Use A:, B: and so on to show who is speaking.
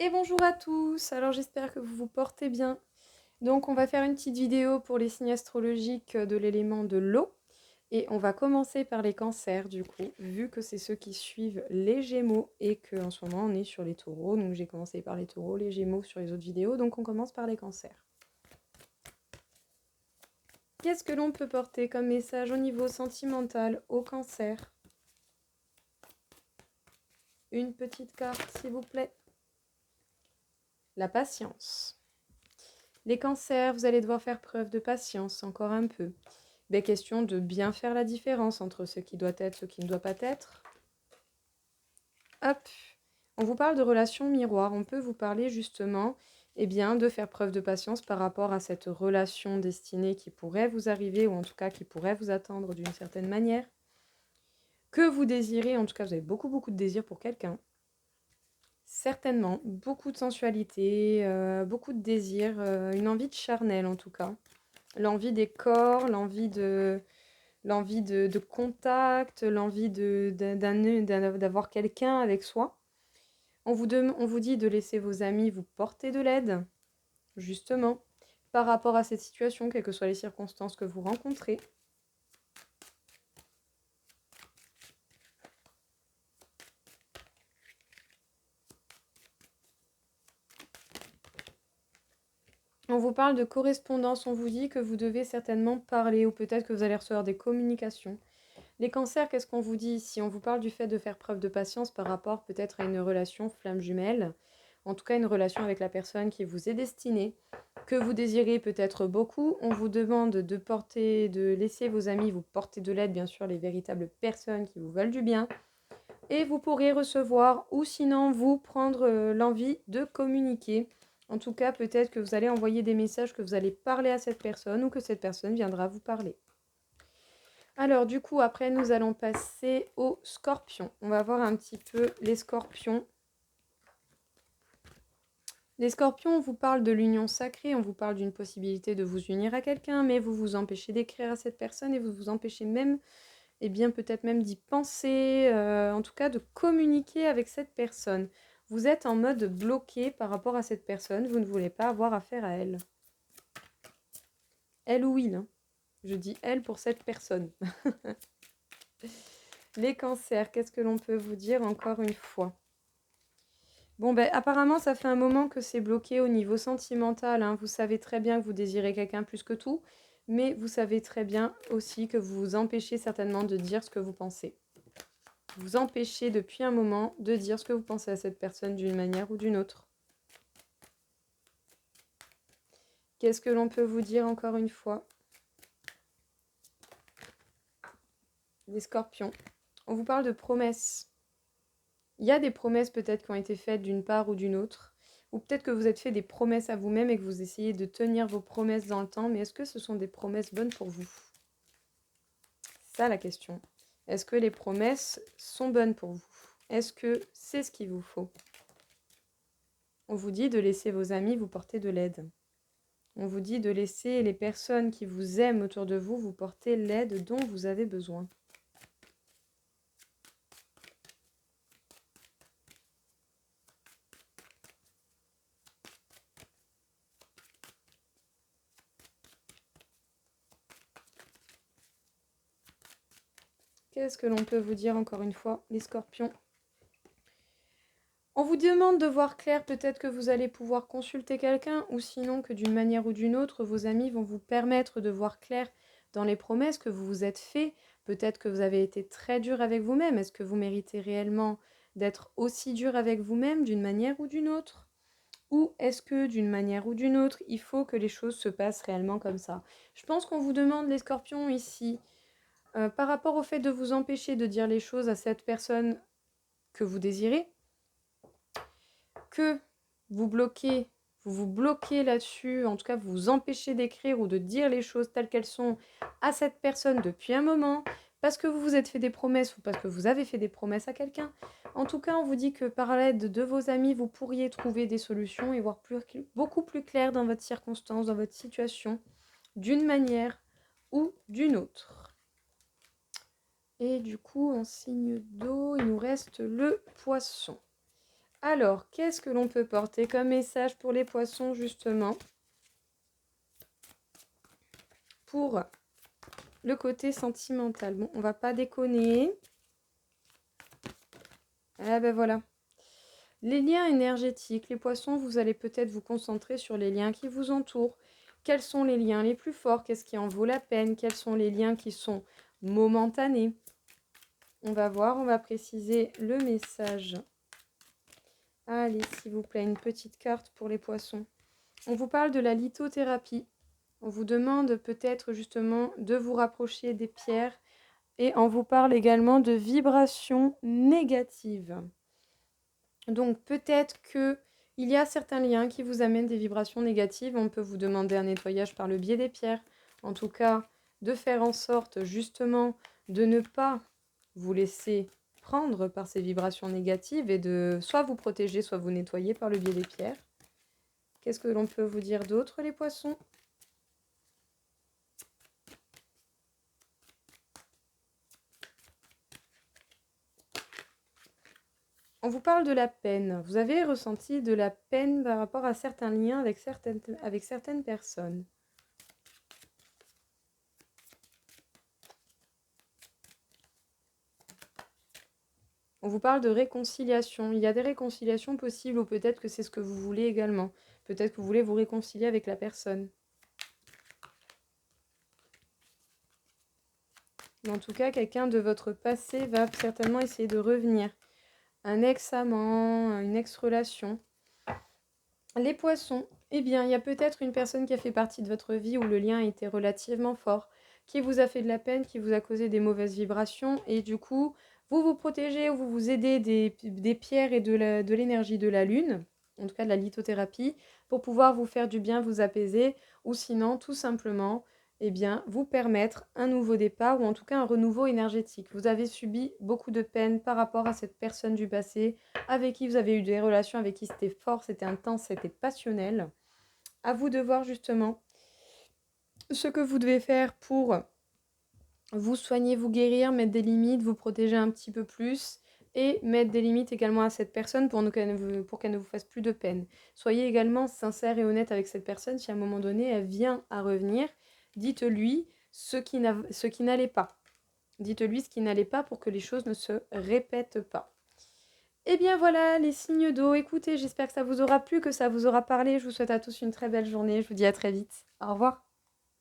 A: Et bonjour à tous, alors j'espère que vous vous portez bien. Donc on va faire une petite vidéo pour les signes astrologiques de l'élément de l'eau. Et on va commencer par les cancers du coup, vu que c'est ceux qui suivent les gémeaux et qu'en ce moment on est sur les taureaux. Donc j'ai commencé par les taureaux, les gémeaux sur les autres vidéos, donc on commence par les cancers. Qu'est-ce que l'on peut porter comme message au niveau sentimental au cancer? Une petite carte s'il vous plaît. La patience. Les cancers, vous allez devoir faire preuve de patience encore un peu. Question de bien faire la différence entre ce qui doit être, ce qui ne doit pas être. Hop, on vous parle de relations miroirs. On peut vous parler justement de faire preuve de patience par rapport à cette relation destinée qui pourrait vous arriver ou en tout cas qui pourrait vous attendre d'une certaine manière. Que vous désirez, en tout cas vous avez beaucoup de désir pour quelqu'un. Certainement, beaucoup de sensualité, beaucoup de désir, une envie de charnel en tout cas. L'envie des corps, l'envie de contact, l'envie d'avoir quelqu'un avec soi. On vous dit de laisser vos amis vous porter de l'aide, justement, par rapport à cette situation, quelles que soient les circonstances que vous rencontrez. On vous parle de correspondance, on vous dit que vous devez certainement parler ou peut-être que vous allez recevoir des communications. Les cancers, qu'est-ce qu'on vous dit ici? On vous parle du fait de faire preuve de patience par rapport peut-être à une relation flamme jumelle, en tout cas une relation avec la personne qui vous est destinée, que vous désirez peut-être beaucoup. On vous demande de laisser vos amis vous porter de l'aide, bien sûr, les véritables personnes qui vous veulent du bien. Et vous pourrez recevoir ou sinon vous prendre l'envie de communiquer. En tout cas, peut-être que vous allez envoyer des messages, que vous allez parler à cette personne ou que cette personne viendra vous parler. Alors du coup, après, nous allons passer aux scorpions. On va voir un petit peu les scorpions. Les scorpions, on vous parle de l'union sacrée, on vous parle d'une possibilité de vous unir à quelqu'un, mais vous vous empêchez d'écrire à cette personne et vous vous empêchez même, peut-être même d'y penser, en tout cas de communiquer avec cette personne. Vous êtes en mode bloqué par rapport à cette personne, vous ne voulez pas avoir affaire à elle. Elle ou il, hein. Je dis elle pour cette personne. Les cancers, qu'est-ce que l'on peut vous dire encore une fois? Bon, apparemment, ça fait un moment que c'est bloqué au niveau sentimental, hein. Vous savez très bien que vous désirez quelqu'un plus que tout, mais vous savez très bien aussi que vous vous empêchez certainement de dire ce que vous pensez. Vous empêchez depuis un moment de dire ce que vous pensez à cette personne d'une manière ou d'une autre. Qu'est-ce que l'on peut vous dire encore une fois? Les scorpions. On vous parle de promesses. Il y a des promesses peut-être qui ont été faites d'une part ou d'une autre. Ou peut-être que vous êtes fait des promesses à vous-même et que vous essayez de tenir vos promesses dans le temps. Mais est-ce que ce sont des promesses bonnes pour vous? C'est ça la question. Est-ce que les promesses sont bonnes pour vous? Est-ce que c'est ce qu'il vous faut? On vous dit de laisser vos amis vous porter de l'aide. On vous dit de laisser les personnes qui vous aiment autour de vous vous porter l'aide dont vous avez besoin. Qu'est-ce que l'on peut vous dire encore une fois, les scorpions? On vous demande de voir clair, peut-être que vous allez pouvoir consulter quelqu'un, ou sinon que d'une manière ou d'une autre, vos amis vont vous permettre de voir clair dans les promesses que vous vous êtes fait. Peut-être que vous avez été très dur avec vous-même. Est-ce que vous méritez réellement d'être aussi dur avec vous-même d'une manière ou d'une autre? Ou est-ce que d'une manière ou d'une autre, il faut que les choses se passent réellement comme ça? Je pense qu'on vous demande, les scorpions, ici, par rapport au fait de vous empêcher de dire les choses à cette personne que vous désirez, que vous vous bloquez là-dessus, en tout cas vous vous empêchez d'écrire ou de dire les choses telles qu'elles sont à cette personne depuis un moment, parce que vous vous êtes fait des promesses ou parce que vous avez fait des promesses à quelqu'un. En tout cas, on vous dit que par l'aide de vos amis, vous pourriez trouver des solutions et voir beaucoup plus clair dans votre circonstance, dans votre situation, d'une manière ou d'une autre. Et du coup, en signe d'eau, il nous reste le poisson. Alors, qu'est-ce que l'on peut porter comme message pour les poissons, justement, pour le côté sentimental? Bon, on va pas déconner. Ah ben voilà. Les liens énergétiques, les poissons, vous allez peut-être vous concentrer sur les liens qui vous entourent. Quels sont les liens les plus forts? Qu'est-ce qui en vaut la peine? Quels sont les liens qui sont momentanés? On va voir, on va préciser le message. Allez, s'il vous plaît, une petite carte pour les poissons. On vous parle de la lithothérapie. On vous demande peut-être justement de vous rapprocher des pierres et on vous parle également de vibrations négatives. Donc peut-être que il y a certains liens qui vous amènent des vibrations négatives. On peut vous demander un nettoyage par le biais des pierres. En tout cas, de faire en sorte justement de ne pas vous laisser prendre par ces vibrations négatives et de soit vous protéger, soit vous nettoyer par le biais des pierres. Qu'est-ce que l'on peut vous dire d'autre, les poissons? On vous parle de la peine. Vous avez ressenti de la peine par rapport à certains liens avec certaines personnes. On vous parle de réconciliation. Il y a des réconciliations possibles ou peut-être que c'est ce que vous voulez également. Peut-être que vous voulez vous réconcilier avec la personne. Mais en tout cas, quelqu'un de votre passé va certainement essayer de revenir. Un ex-amant, une ex-relation. Les poissons, eh bien, il y a peut-être une personne qui a fait partie de votre vie où le lien a été relativement fort, qui vous a fait de la peine, qui vous a causé des mauvaises vibrations, et du coup, vous vous protégez ou vous vous aidez des pierres et de l'énergie de la lune, en tout cas de la lithothérapie, pour pouvoir vous faire du bien, vous apaiser, ou sinon, tout simplement, eh bien, vous permettre un nouveau départ ou en tout cas un renouveau énergétique. Vous avez subi beaucoup de peine par rapport à cette personne du passé, avec qui vous avez eu des relations, avec qui c'était fort, c'était intense, c'était passionnel. À vous de voir justement ce que vous devez faire pour vous soigner, vous guérir, mettre des limites, vous protéger un petit peu plus et mettre des limites également à cette personne pour qu'elle ne vous fasse plus de peine. Soyez également sincère et honnête avec cette personne. Si à un moment donné elle vient à revenir, dites-lui ce qui n'allait pas. Dites-lui ce qui n'allait pas pour que les choses ne se répètent pas. Et bien voilà les signes d'eau. Écoutez, j'espère que ça vous aura plu, que ça vous aura parlé. Je vous souhaite à tous une très belle journée. Je vous dis à très vite. Au revoir.